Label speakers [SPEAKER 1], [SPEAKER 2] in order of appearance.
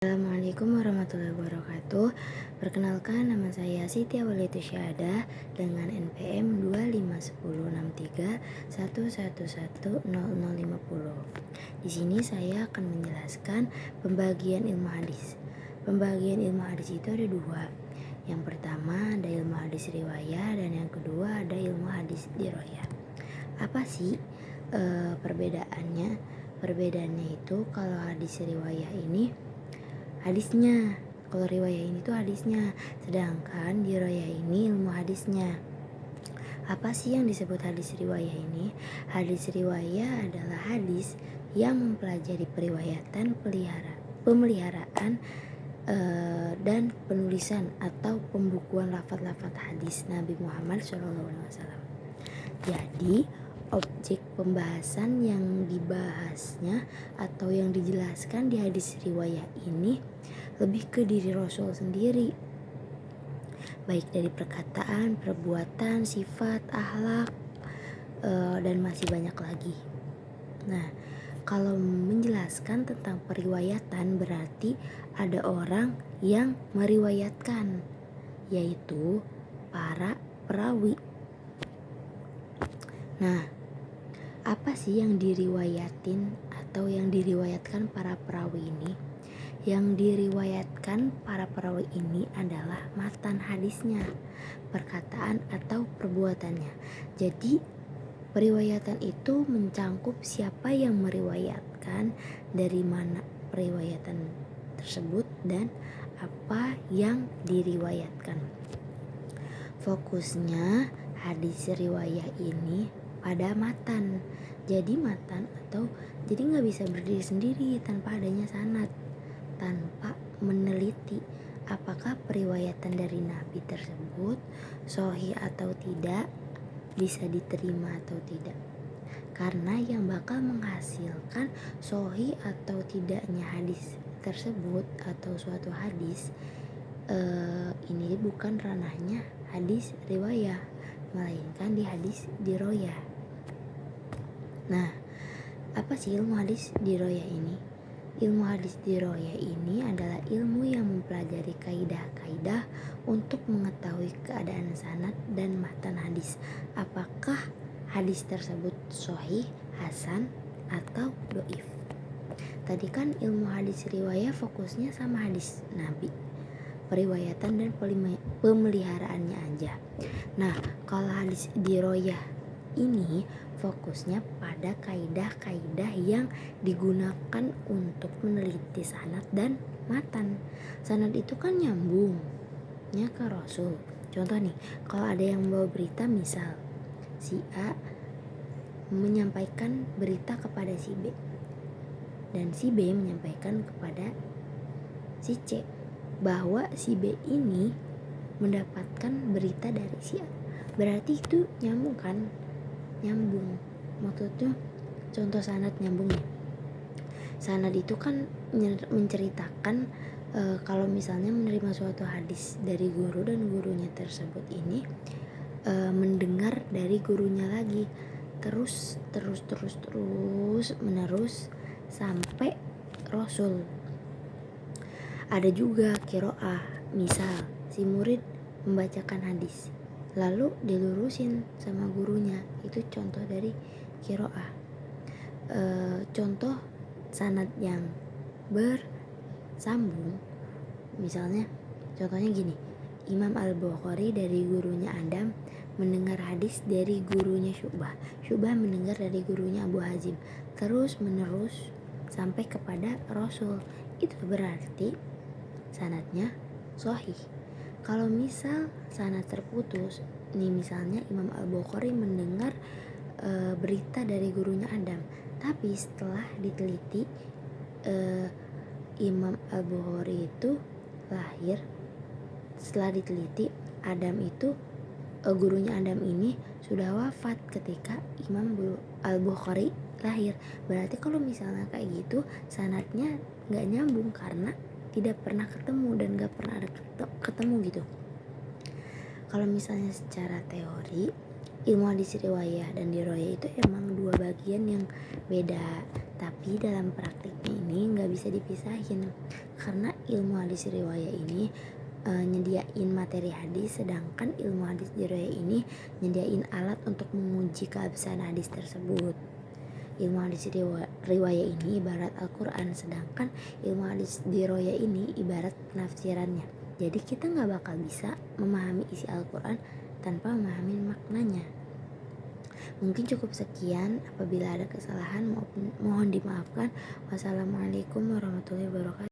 [SPEAKER 1] Assalamualaikum warahmatullahi wabarakatuh. Perkenalkan, nama saya Siti Awaliatu Syahadah dengan NPM 25106311100050. Di sini saya akan menjelaskan pembagian ilmu hadis. Pembagian ilmu hadis itu ada dua. Yang pertama ada ilmu hadis riwayah dan yang kedua ada ilmu hadis diroyah. Apa sih perbedaannya? Perbedaannya itu kalau hadis riwayah ini hadisnya, kalau riwayah ini tuh hadisnya, sedangkan diroyah ini ilmu hadisnya. Apa sih yang disebut hadis riwayah ini? Hadis riwayah adalah hadis yang mempelajari periwayatan, pemeliharaan dan penulisan atau pembukuan lafaz-lafaz hadis Nabi Muhammad SAW. Jadi objek pembahasan yang dibahasnya atau yang dijelaskan di hadis riwayah ini lebih ke diri Rasul sendiri, baik dari perkataan, perbuatan, sifat, akhlak, dan masih banyak lagi. Nah, kalau menjelaskan tentang periwayatan berarti ada orang yang meriwayatkan, yaitu para perawi. Nah, apa sih yang diriwayatin atau yang diriwayatkan para perawi ini? Yang diriwayatkan para perawi ini adalah matan hadisnya, perkataan atau perbuatannya. Jadi periwayatan itu mencangkup siapa yang meriwayatkan, dari mana periwayatan tersebut, dan apa yang diriwayatkan. Fokusnya hadis riwayah ini pada matan. Jadi matan atau jadi nggak bisa berdiri sendiri tanpa adanya sanad, tanpa meneliti apakah periwayatan dari Nabi tersebut sahih atau tidak, bisa diterima atau tidak. Karena yang bakal menghasilkan sahih atau tidaknya hadis tersebut atau suatu hadis ini bukan ranahnya hadis riwayah, melainkan di hadis diroyah. Nah, apa sih ilmu hadis diroyah ini? Ilmu hadis diroyah ini adalah ilmu yang mempelajari kaidah-kaidah untuk mengetahui keadaan sanad dan matan hadis. Apakah hadis tersebut sahih, hasan, atau doif. Tadi kan ilmu hadis riwayah fokusnya sama hadis Nabi, periwayatan dan pemeliharaannya aja. Nah, kalau hadis diroyah ini fokusnya pada kaidah-kaidah yang digunakan untuk meneliti sanad dan matan. Sanad itu kan nyambungnya ke Rasul. Contoh nih, kalau ada yang membawa berita, misal si A menyampaikan berita kepada si B dan si B menyampaikan kepada si C bahwa si B ini mendapatkan berita dari si A. Berarti itu nyambung kan? Nyambung. Maksudnya contoh sanad nyambungnya. Sanad itu kan menceritakan kalau misalnya menerima suatu hadis dari guru dan gurunya tersebut ini mendengar dari gurunya lagi terus menerus sampai Rasul. Ada juga qiraah, misal si murid membacakan hadis lalu dilurusin sama gurunya, itu contoh dari qiraah. Contoh sanad yang bersambung, misalnya contohnya gini, Imam Al-Bukhari dari gurunya Adam mendengar hadis dari gurunya Syu'bah mendengar dari gurunya Abu Hazim, terus menerus sampai kepada Rasul. Itu berarti sanadnya sahih. Kalau misal sanad terputus, nih misalnya Imam Al-Bukhari mendengar berita dari gurunya Adam, tapi setelah diteliti Imam Al-Bukhari itu lahir, setelah diteliti Adam itu gurunya Adam ini sudah wafat ketika Imam Al-Bukhari lahir. Berarti kalau misalnya kayak gitu sanadnya nggak nyambung karena tidak pernah ketemu dan gak pernah ada ketemu gitu. Kalau misalnya secara teori, ilmu hadis riwayah dan diroyah itu emang dua bagian yang beda, tapi dalam praktiknya ini gak bisa dipisahin Karena ilmu hadis riwayah ini nyediain materi hadis, sedangkan ilmu hadis riwayah ini nyediain alat untuk menguji keabsahan hadis tersebut. Ilmu hadis riwayah ini ibarat Al-Quran, sedangkan ilmu hadis riwayah ini ibarat penafsirannya. Jadi kita gak bakal bisa memahami isi Al-Quran tanpa memahami maknanya. Mungkin cukup sekian, apabila ada kesalahan mohon dimaafkan. Wassalamualaikum warahmatullahi wabarakatuh.